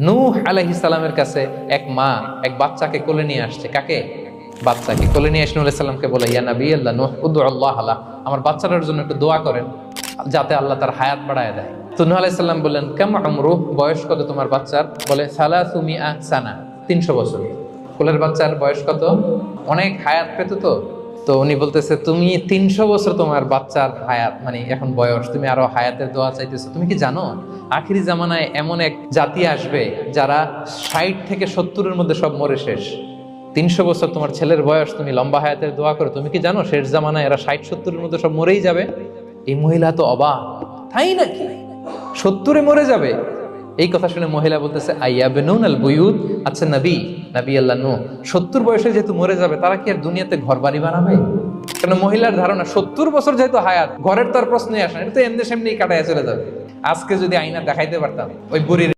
নূহ আলাইহিস সালামের কাছে এক মা এক বাচ্চাকে কোলে নিয়ে আসছে। কাকে? বাচ্চাকে কোলে নিয়ে এসে নূহ আলাইহিস সালামকে বলে, ইয়া নবী আল্লাহ নূহ উদউ আল্লাহ আলা, আমার বাচ্চাটার জন্য একটু দোয়া করেন যাতে আল্লাহ তার হায়াত বাড়ায় দেয়। তো নূহ আলাইহিস সালাম বললেন, কাম আমরুহ, বয়স কত তোমার বাচ্চার? বলে সালাসু মিআ সানা, 300 বছর। কোলের বাচ্চার বয়স কত? অনেক হায়াত পেত তো। তো উনি বলতেছে, তুমি 300 বছর তোমার বাচ্চার হায়াত, মানে এখন বয়স, তুমি আরো হায়াতের দোয়া চাইতেছো। তুমি কি জানো আখিরি জামানায় এমন এক জাতি আসবে যারা 60 থেকে 70-এর মধ্যে সব মরে শেষ। 300 বছর তোমার ছেলের বয়স, তুমি লম্বা হায়াতের দোয়া করো। তুমি কি জানো শেষ জামানায় এরা 60-70-এর মধ্যে সব মরেই যাবে? এই মহিলা তো অবাক, তাই নাকি 70-এ মরে যাবে? এই কথা শুনে মহিলা বলতেছে, আইয়াবনুন আল বুয়ুত, আচ্ছা নবী আল্লাহ নূহ 70 বয়সে যেহেতু মরে যাবে, তারা কি আর দুনিয়াতে ঘর বাড়ি বানাবে? কেন মহিলার ধারণা 70 বছর যেহেতু হায়াত, ঘরের তো আর প্রশ্নই আসে না, এটা তো এমনি সেমনি কাটায় চলে যাবে। আজকে যদি আয়না দেখাইতে পারতাম ওই বুড়ির